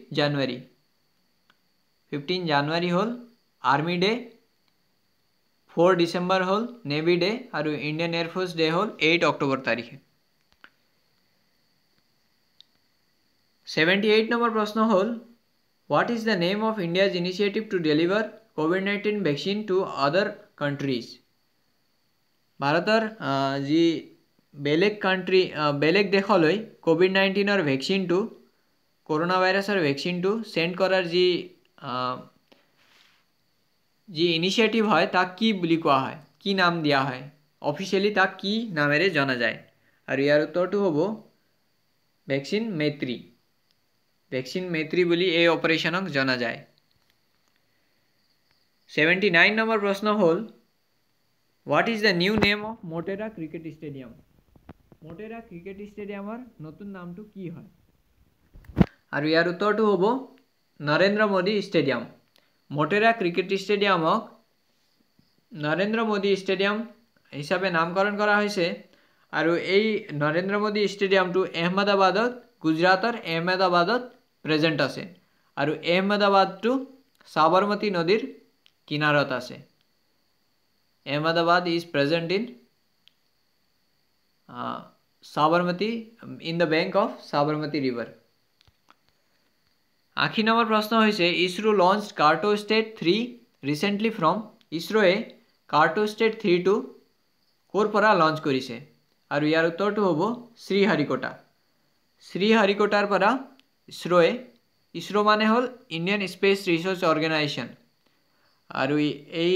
जानुआरी हल आर्मी डे 4 डिसेम्बर हल नेवी डे और इंडियन एयर फोर्स डे हल 8 अक्टोबर तारीखे 78 नम्बर प्रश्न हल what is the name of India's initiative to deliver कोविड-19 वैक्सीन टू अदर कंट्रीज भारतर जी बेलेग देशলৈ कोविड-19 वैक्सीन टू कोरोना भाइरासर वैक्सीन टू सेंड करार जी इनिशिएटिव है ताक की बुली कोआ है की नाम दिया है ऑफिशियली ताक की नामेरे जाना जाए और यार उत्तरटू हबो वैक्सीन मैत्री बुली ए ऑपरेशनक जाना जाए 79 नम्बर प्रश्न हल what is the new name of Motera cricket stadium Motera cricket स्टेडियमर नतुन नामटू की है और यार उत्तरटू हबो नरेंद्र मोदी स्टेडियम मोटेरा क्रिकेट स्टेडियमक नरेंद्र मोदी स्टेडियम हिसाबे नामकरण करा होइसे आरो এই नरेंद्र मोदी स्टेडियमटू अहमदाबादत गुजरातर अहमदाबादत प्रेजेंट आछे आरो अहमदाबादटू साबरमती नदीर किनारत आछे Ahmedabad is present in Sabarmati in the bank of Sabarmati river 80 number प्रश्न होइसे ISRO launch कार्टोस्टेट 3 recently from इसरोए कार्टोस्टेट 3 to ক'ৰ পৰা লঞ্চ কৰিছে আৰু ইয়াৰ উত্তৰটো হ'ব শ্ৰীহাৰিকোটা। শ্ৰীহাৰিকোটাৰ পৰা ইছৰো মানে হ'ল ইণ্ডিয়ান স্পেচ ৰিচাৰ্চ অৰ্গেনাইজেশ্যন আৰু এই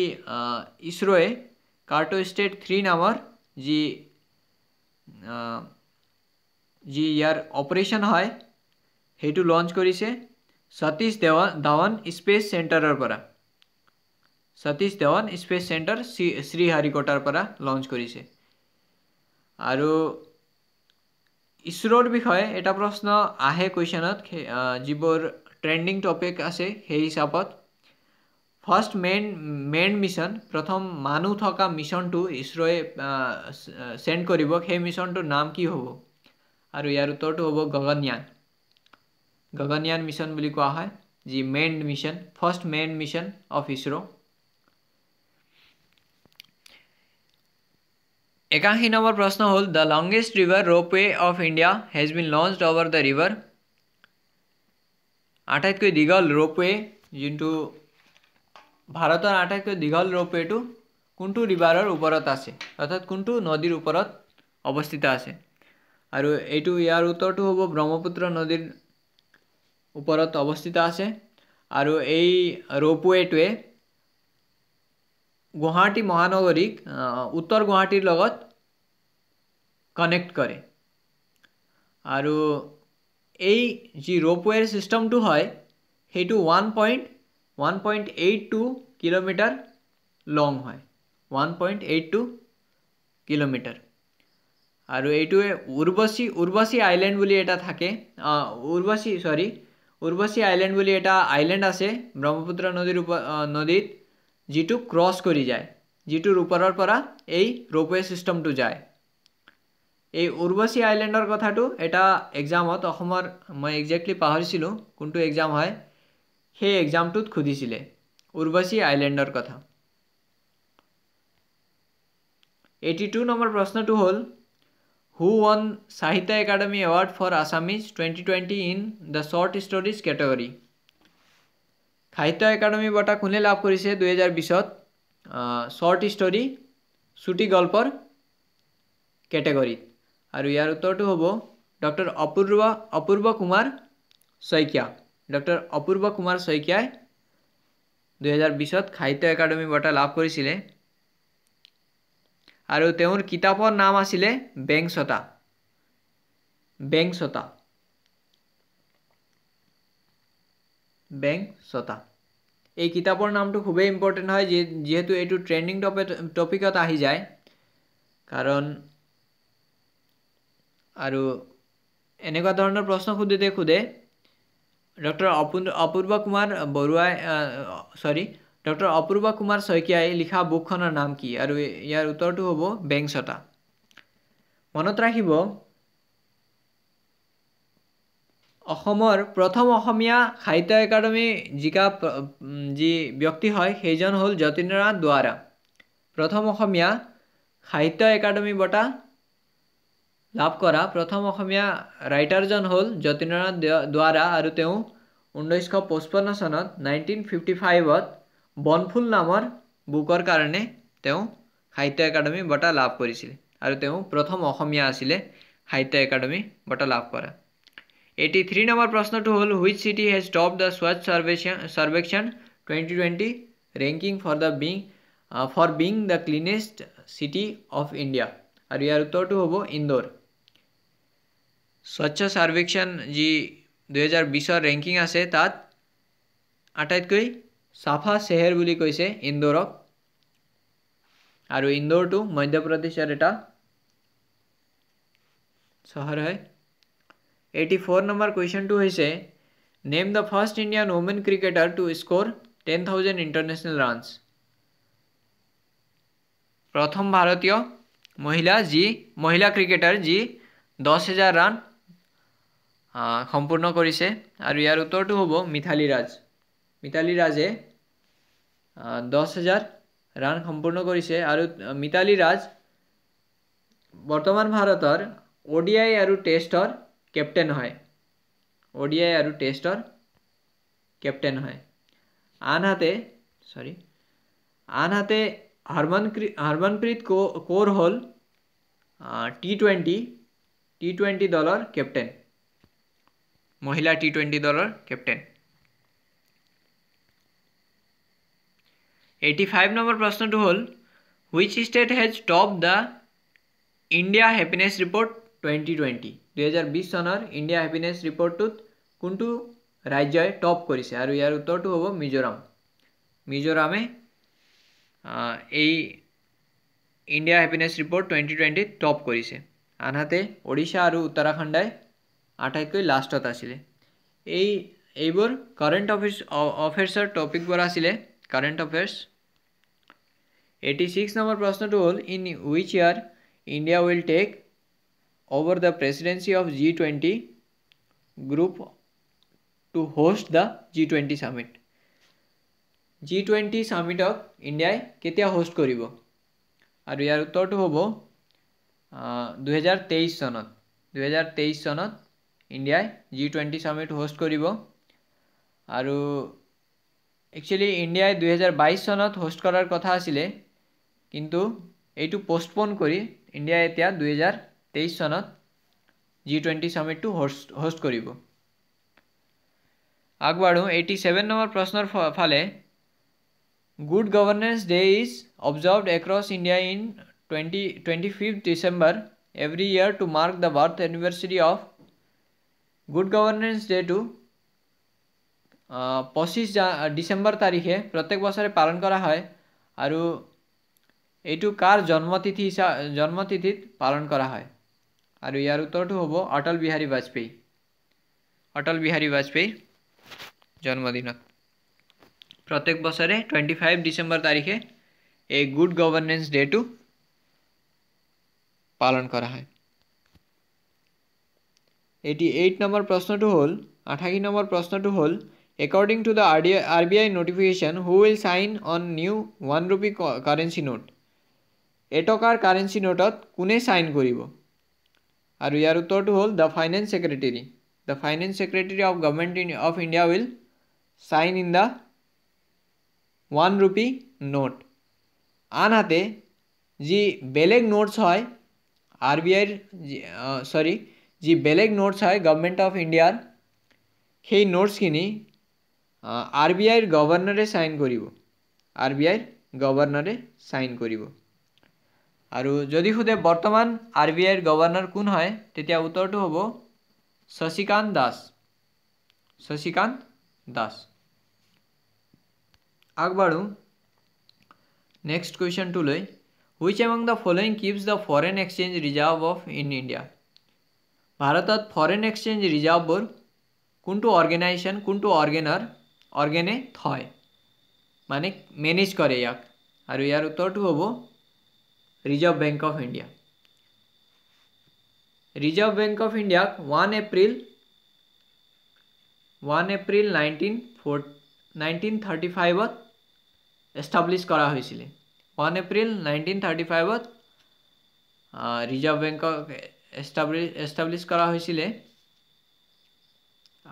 ইছৰোৱে কাৰ্টোষ্টেট 3 নামৰ যি ইয়াৰ অপাৰেশ্যন হয় সেইটো লঞ্চ কৰিছে সতীশ ধাৱন স্পেচ চেণ্টাৰৰ পৰা। সতীশ ধাৱন স্পেচ চেণ্টাৰ শ্ৰীহাৰিকোটাৰ পৰা লঞ্চ কৰিছে। আৰু ইছৰোৰ বিষয়ে এটা প্ৰশ্ন আহে কুৱেশ্যনত যিবোৰ ট্ৰেণ্ডিং টপিক আছে সেই হিচাপত ফাৰ্ষ্ট মেন মিছন প্ৰথম মানুহ থকা মিছনটো ইছৰোৱে চেণ্ড কৰিব সেই মিছনটোৰ নাম কি হ'ব আৰু ইয়াৰ উত্তৰটো হ'ব গগনয়ান মিছন বুলি কোৱা হয় যি first man mission of ISRO. 81 number প্ৰশ্ন হ'ল the longest river ropeway of India has been launched over the river. আটাইতকৈ দীঘল ৰোপৱে যোনটো ভাৰতৰ আটাইতকৈ দীঘল ৰোপৱেটো কোনটো ৰিভাৰৰ ওপৰত আছে অৰ্থাৎ কোনটো নদীৰ ওপৰত অৱস্থিত আছে আৰু ইয়াৰ উত্তৰটো হ'ব ব্ৰহ্মপুত্ৰ নদীৰ ওপৰত অৱস্থিত আছে। আৰু এই ৰোপৱেটোৱে গুৱাহাটী মহানগৰীক উত্তৰ গুৱাহাটীৰ লগত কানেক্ট কৰে আৰু এই যি ৰোপৱেৰ ছিষ্টেমটো হয় সেইটো 1.82 কিলোমিটাৰ লং হয় 1.82 কিলোমিটাৰ আৰু এইটোৱে উৰ্বশী আইলেণ্ড বুলি এটা থাকে উৰ্বশী আইলেণ্ড বুলি এটা আইলেণ্ড আছে ব্ৰহ্মপুত্ৰ নদীত যিটো ক্ৰছ কৰি যায় যিটোৰ ওপৰৰ পৰা এই ৰোপৱে ছিষ্টেমটো যায়। এই উৰ্বশী আইলেণ্ডৰ কথাটো এটা এক্সামত অসমৰ মই একজেক্টলি পাহৰিছিলোঁ কোনটো এক্সাম হয় সেই এক্সামটোত সুধিছিলে উৰ্বশী আইলেণ্ডৰ কথা। 82 নম্বৰ প্ৰশ্নটো হ'ল who won Sahitya Akademi award for Assamese 2020 in the short stories category. Sahitya Akademi বঁটা কোনে লাভ কৰিছে 2020ত শ্বৰ্ট ষ্টৰি চুটি গল্পৰ কেটেগৰীত আৰু ইয়াৰ উত্তৰটো হ'ব ডক্টৰ অপূৰ্ব কুমাৰ শইকীয়া। ডক্টৰ অপূৰ্ব কুমাৰ শইকীয়াই 2020ত সাহিত্য একাডেমি বঁটা লাভ কৰিছিলে আৰু তেওঁৰ কিতাপৰ নাম আছিলে বেংছতা। এই কিতাপৰ নামটো খুবেই ইম্পৰ্টেণ্ট হয় যিহেতু এইটো ট্ৰেণ্ডিং টপিকত আহি যায় কাৰণ আৰু এনেকুৱা ধৰণৰ প্ৰশ্ন সোধে ডক্টৰ অপূৰ্ব কুমাৰ শইকীয়াই লিখা বুকখনৰ নাম কি আৰু ইয়াৰ উত্তৰটো হ'ব বেংছতা। মনত ৰাখিব অসমৰ প্ৰথম অসমীয়া সাহিত্য একাডেমি জিকা যি ব্যক্তি হয় সেইজন হ'ল যতীন্দ্ৰনাথ দুৱৰা। প্ৰথম অসমীয়া সাহিত্য একাডেমি বঁটা লাভ কৰা প্ৰথম অসমীয়া ৰাইটাৰজন হ'ল যতীন্দ্ৰনাথ দুৱৰা আৰু তেওঁ 1955 চনত 1955ত বনফুল নামৰ বুকৰ কাৰণে তেওঁ সাহিত্য একাডেমি বঁটা লাভ কৰিছিল আৰু তেওঁ প্ৰথম অসমীয়া আছিলে সাহিত্য একাডেমি বঁটা লাভ কৰা। 83 নম্বৰ প্ৰশ্নটো হ'ল which city has top the স্বচ্ছ Survekshan 2020 ranking for being the cleanest city of India আৰু ইয়াৰ উত্তৰটো হ'ব ইন্দোৰ। স্বচ্ছ সৰ্বেক্ষণ যি 2020ৰ ৰেংকিং আছে তাত আটাইতকৈ চাফা চেহেৰ বুলি কৈছে ইন্দোৰক আৰু ইন্দোৰটো মধ্যপ্ৰদেশৰ এটা চহৰ হয়। 84 নম্বৰ কুৱেশ্যনটো হৈছে name the first Indian women cricketer to score 10,000 international runs. প্ৰথম ভাৰতীয় মহিলা ক্ৰিকেটাৰ যি 10,000 ৰান সম্পূৰ্ণ কৰিছে আৰু ইয়াৰ উত্তৰটো হ'ব মিথালী ৰাজে 10,000 ৰান সম্পূৰ্ণ কৰিছে আৰু মিথালী ৰাজ বৰ্তমান ভাৰতৰ ODI আৰু টেষ্টৰ কেপ্টেইন হয়। আনহাতে हरमनप्रीत कौर हल टी20 दलर कैप्टेन महिला टी20 दलर कैप्टेन 85 नम्बर प्रश्न तो हल which state has top the India happiness report 2020 2020 सनर इंडिया हैप्पीनेस रिपोर्टत कोनटो राज्य टॉप करिছে और यार उत्तर तो हबो मिजोरामे इंडिया हैप्पीनेस रिपोर्ट 2020 टॉप करिছে आनहाते ओडिशा और उत्तराखंड आटाइतকৈ लास्टत आছিলে এইবোৰ কাৰেন্ট अफेयर्सर टॉपिकবোৰ आছিলে কারেন্ট अफेयर्स 86 नम्बर प्रश्न तो हल in which year India will take over the presidency of G20 group to host the G20 summit G20 समिटक India केতিয়া host करिब और यार उत्तर तो हबो 2023 Sanat India G20 summit host करिब और एक्चुअली इंडिया 2022 सनत होस्ट करार कथा आছিলে किन्तु एटू पोस्टपोन करी इंडिया एतिया 2023 Sanat G20 summit to host करिब आगबाढ़ो 87 नम्बर प्रश्नर फाले good governance day is observed across India in 25 December every year to mark the birth anniversary of good governance day टू 25 डिसेम्बर तारिखे प्रत्येक बछरे पालन करा है और एटू कार जन्मतिथित पालन करा है और यार उत्तर तो हबो अटल बिहारी वाजपेयी जन्मदिन प्रत्येक बछरे 25 डिसेम्बर तारिखे ए गुड गवर्नेंस डे टू पालन करा है 88 नम्बर प्रश्न तो हल 88 नम्बर प्रश्न तो हल according to the RBI notification who will sign on new 1 rupee currency note एटकार कारेन्सी नोटत कोने साइन करिब और यार उत्तर तो हल the finance secretary of government of India will sign in the 1 rupee note आनहाते जी बेलेग नोट्स है RBI जी बेलेग नोट्स है गवर्नमेंट ऑफ इंडियार সেই নোটসখিনি RBI गवर्नरे साइन करिब और जदि खुदे बर्तमान RBI गवर्नर कोन है तेतिया उत्तर तो हबो Shashikant Das आगबाढ़ो next question to लई which among the following keeps the foreign exchange reserve of in India भारतत फॉरेन एक्सचेंज रिजर्वर कोनटो ऑर्गेनाइजेशन कोनटो ऑर्गेने थय माने मैनेज करे याक और यार उत्तर तो हबो reserve bank of India 1 April 1935 establish करा होइसिले 1 एप्रिल 1935 रिजर्व बैंक एस्टाब्लिश करा होइसिले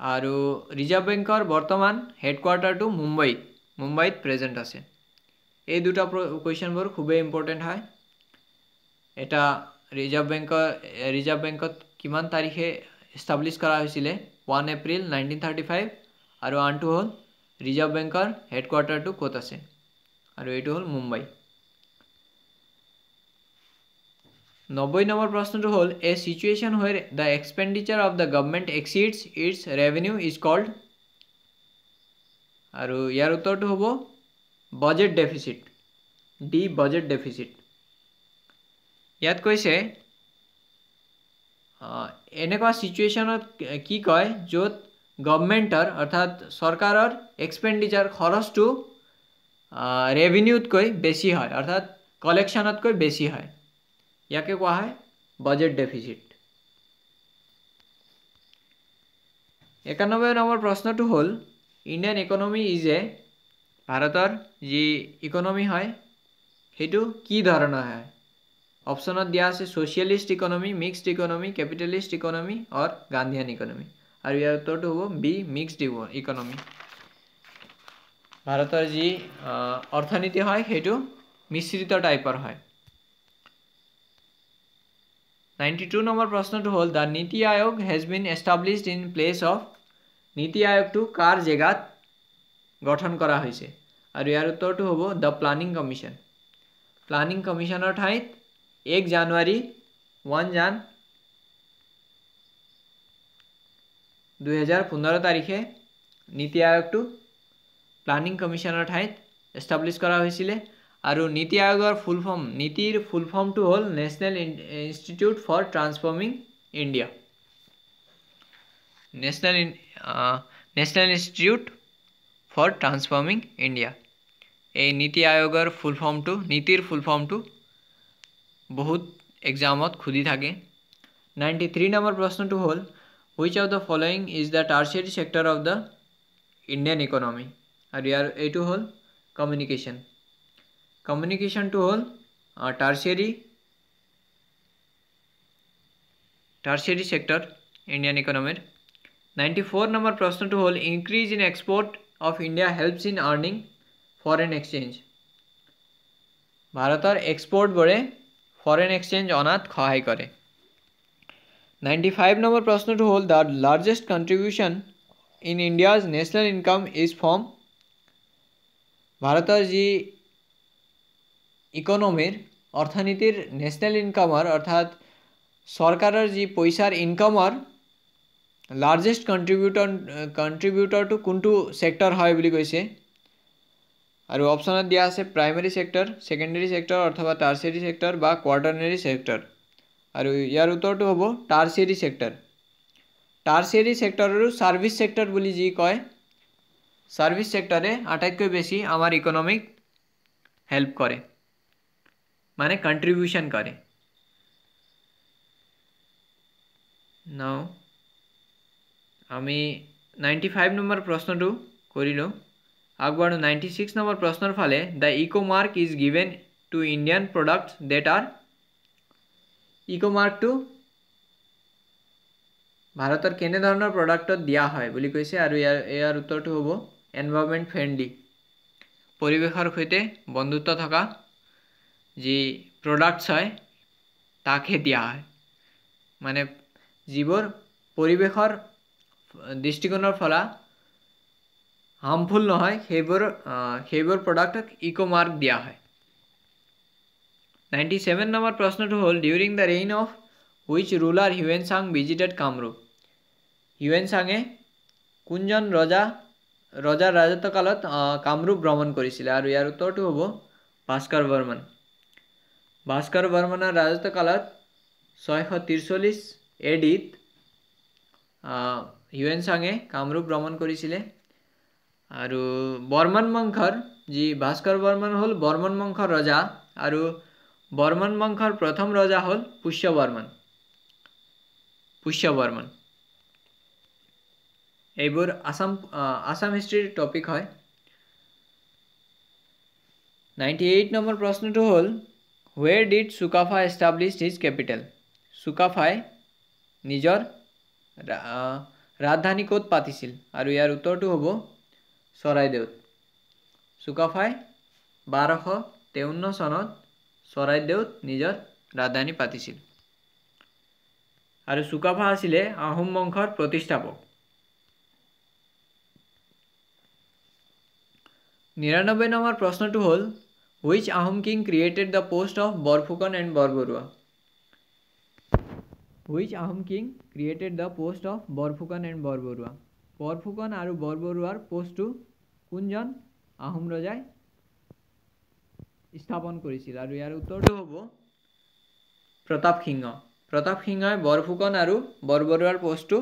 और रिजर्व बैंकर बर्तमान हेडक्वार्टर टू मुम्बई प्रेजेंट आछे এই দুটা क्वेश्चनবোৰ खूबे इम्पोर्टेंट है এটা रिजर्व बैंकत किमान तारिखे एस्टाब्लिश करा होइसिले 1 एप्रिल 1935 और आनटू हल रिजर्व बैंकर हेडक्वार्टर टू कत आछे और एटू हल मुम्बई 90 नम्बर प्रश्न तो हल a situation where the expenditure of the government exceeds its revenue is called और यार उत्तर तो हबो बजेट डेफिसिट याद कैसे एनेका सिचुएशनत की कय जोत गवर्नमेंटर अर्थात सरकारर एक्सपेंडिचर खरचटू रेवेन्यूतকৈ बेसी है अर्थात कलेक्शनतকৈ बेसी है याके क्या है बजेट डेफिसिट 91 नम्बर प्रश्न तो हल इंडियन इकोनमी इज ए भारतर जी इकोनमी है हेतु की धৰণৰ है ऑप्शनत दिया है socialist economy mixed economy capitalist economy और गांधीयन इकोनमी और यार उत्तर तो हबो बी मिक्सड इकोनमी भारतर जी अर्थनीति है हेतु মিশ্রিত টাইপৰ হয়। 92 নম্বৰ প্ৰশ্নটো হ'ল দ্য নীতি আয়োগ has been established in place of. নীতি আয়োগটো কাৰ জেগাত গঠন কৰা হৈছে আৰু ইয়াৰ উত্তৰটো হ'ব দ্য প্লানিং কমিশ্যন। প্লানিং কমিশ্যনৰ ঠাইত 1 জানুৱাৰী 2015 তাৰিখে নীতি আয়োগটো প্লানিং কমিশ্যনৰ ঠাইত এষ্টাব্লিছ কৰা হৈছিলে আৰু নীতি আয়োগৰ নীতিৰ ফুল ফৰ্মটো হ'ল national institute for transforming India. National institute for transforming India. এই নীতি আয়োগৰ নীতিৰ ফুল ফৰ্মটো বহুত এক্সামত সুধি থাকে। 93 নম্বৰ প্ৰশ্নটো হ'ল which of the following is the tertiary sector of the Indian economy আৰু এইটো হ'ল কমিউনিকেশ্যন। কমিউনিকেশ্যনটো হ'ল টাৰ্চিয়াৰী চেক্টৰ ইণ্ডিয়ান ইকনমিৰ। 94 নম্বৰ প্ৰশ্নটো হ'ল increase in export of India helps in earning foreign exchange. ভাৰতৰ এক্সপৰ্টবোৰে ফৰেন এক্সচেঞ্জ অনাত সহায় কৰে। 95 নম্বৰ প্ৰশ্নটো হ'ল the largest contribution in India's national income is from. ভাৰতৰ যি ইকনমিৰ অৰ্থনীতিৰ নেশ্যনেল ইনকামৰ অৰ্থাৎ চৰকাৰৰ যি পইচাৰ ইনকামৰ লাৰ্জেষ্ট কণ্ট্ৰিবিউটৰটো কোনটো ছেক্টৰ হয় বুলি কৈছে আৰু অপশ্যনত দিয়া আছে প্ৰাইমেৰী ছেক্টৰ, ছেকেণ্ডেৰী ছেক্টৰ অথবা টাৰ্চিয়াৰী ছেক্টৰ বা কোৱাৰ্টাৰনেৰী ছেক্টৰ আৰু ইয়াৰ উত্তৰটো হ'ব tertiary sector. Tertiary ছেক্টৰৰো service sector বুলি যি কয়, ছাৰ্ভিচ ছেক্টৰে আটাইতকৈ বেছি আমাৰ ইকনমিক হেল্প কৰে, মানে কণ্ট্ৰিবিউশ্যন কৰে। নাও আমি 95 নম্বৰ প্ৰশ্নটো কৰিলোঁ। আগবাঢ়ো 96 নম্বৰ প্ৰশ্নৰ ফালে। The eco mark is given to Indian products that are. Eco মাৰ্কটো ভাৰতৰ কেনেধৰণৰ প্ৰডাক্টত দিয়া হয় বুলি কৈছে আৰু ইয়াৰ উত্তৰটো হ'ব এনভাইৰনমেণ্ট ফ্ৰেণ্ডলি, পৰিৱেশৰ সৈতে বন্ধুত্ব থকা যি প্ৰডাক্টছ হয় তাকহে দিয়া হয়, মানে যিবোৰ পৰিৱেশৰ দৃষ্টিকোণৰ পৰা হাৰ্মফুল নহয় সেইবোৰ প্ৰডাক্টক ইকো মাৰ্ক দিয়া হয়। 97 নম্বৰ প্ৰশ্নটো হ'ল during the reign of which ruler Hiuen Tsang visited Kamrup. Hiuen চাঙে কোনজন ৰজাৰ ৰাজত্বকালত কামৰূপ ভ্ৰমণ কৰিছিলে আৰু ইয়াৰ উত্তৰটো হ'ব ভাস্কৰ বৰ্মন। ভাস্কৰ বৰ্মনৰ ৰাজত্বকালত 643 AD-ত হিউৱেন চাঙে কামৰূপ ভ্ৰমণ কৰিছিলে আৰু বৰ্মন বংশৰ যি ভাস্কৰ বৰ্মন হ'ল বৰ্মন বংশৰ ৰজা আৰু বৰ্মন বংশৰ প্ৰথম ৰজা হ'ল পুষ্য বৰ্মন। এইবোৰ আসাম হিষ্ট্ৰীৰ টপিক হয়। 98 নম্বৰ প্ৰশ্নটো হ'ল where did Sukaphaa establish his capital. চুকাফাই নিজৰ ৰাজধানী ক'ত পাতিছিল আৰু ইয়াৰ উত্তৰটো হ'ব চৰাইদেউত। চুকাফাই 1253 চনত চৰাইদেউত নিজৰ ৰাজধানী পাতিছিল আৰু চুকাফা আছিলে আহোম বংশৰ প্ৰতিষ্ঠাপক। 99 নম্বৰ প্ৰশ্নটো হ'ল which Ahom king created the post of Borphukan and Borbarua. Which Ahom king created the post of Borphukan and Borbarua. Borphukan আৰু বৰবৰুৱাৰ পোষ্টটো কোনজন আহোম ৰজাই স্থাপন কৰিছিল আৰু ইয়াৰ উত্তৰটো হ'ব প্ৰতাপ সিংহ। প্ৰতাপ সিংহই বৰফুকন আৰু বৰবৰুৱাৰ পোষ্টটো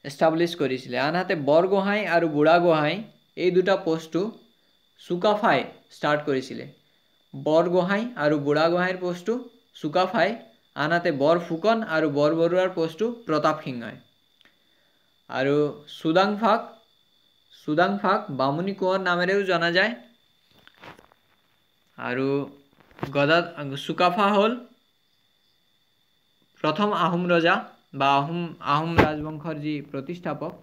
এষ্টাব্লিছ কৰিছিলে। আনহাতে বৰগোহাঁই আৰু বুঢ়াগোহাঁই এই দুটা পোষ্টটো চুকাফাই ষ্টাৰ্ট কৰিছিলে। বৰগোহাঁই আৰু বুঢ়াগোহাঁইৰ পোষ্টটো চুকাফাই, আনহাতে বৰফুকন আৰু বৰবৰুৱাৰ পোষ্টটো প্ৰতাপ সিংহই। আৰু চুদাংফাক বামুণী কোঁৱৰ নামেৰেও জনা যায় আৰু চুকাফা হ'ল প্ৰথম আহোম ৰজা বা আহোম ৰাজবংশৰ যি প্ৰতিষ্ঠাপক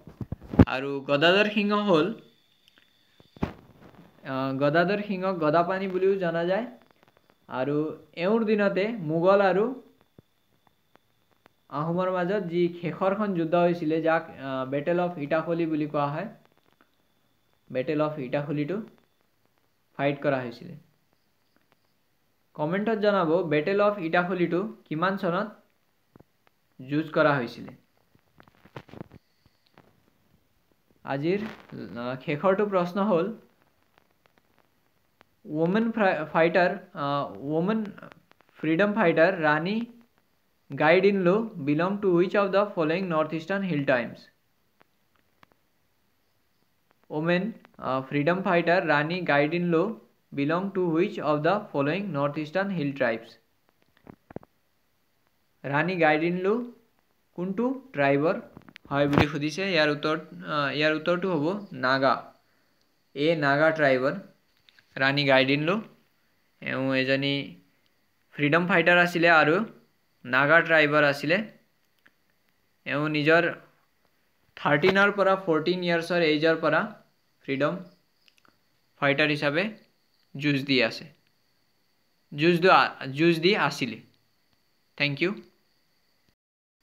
আৰু গদাধৰ সিংহক গদাপাণি বুলিও জনা যায় আৰু এওঁৰ দিনতে মোগল আৰু আহোমৰ মাজত যি শেষৰখন যুদ্ধ হৈছিল যাক বেটেল অফ ইটাখলি বুলি কোৱা হয় বেটেল অফ ইটাখলিটো ফাইট কৰা হৈছিল কমেন্টত জনাব বেটেল অফ ইটাখলিটো কিমান চনত যুঁজ কৰা হৈছিল আজিৰ শেষৰটো প্ৰশ্ন হ'ল women freedom fighter Rani Gaidinlow belong to which of the following northeastern hill tribes? Women freedom fighter Rani Gaidinlow belong to which of the following northeastern hill tribes? Rani Gaidinlow কোনটো ট্ৰাইবৰ হয় বুলি সুধিছে ইয়াৰ উত্তৰটো হ'ব নাগা নাগা ট্ৰাইবৰ ৰাণী গাইডিনলো এওঁ এজনী ফ্ৰীডম ফাইটাৰ আছিলে আৰু নাগা ট্ৰাইবৰ আছিলে এওঁ নিজৰ 13 পৰা 14 ইয়াৰ্ছৰ এজৰ পৰা ফ্ৰীডম ফাইটাৰ হিচাপে যুঁজ দি আছিলে থ্যাংক ইউ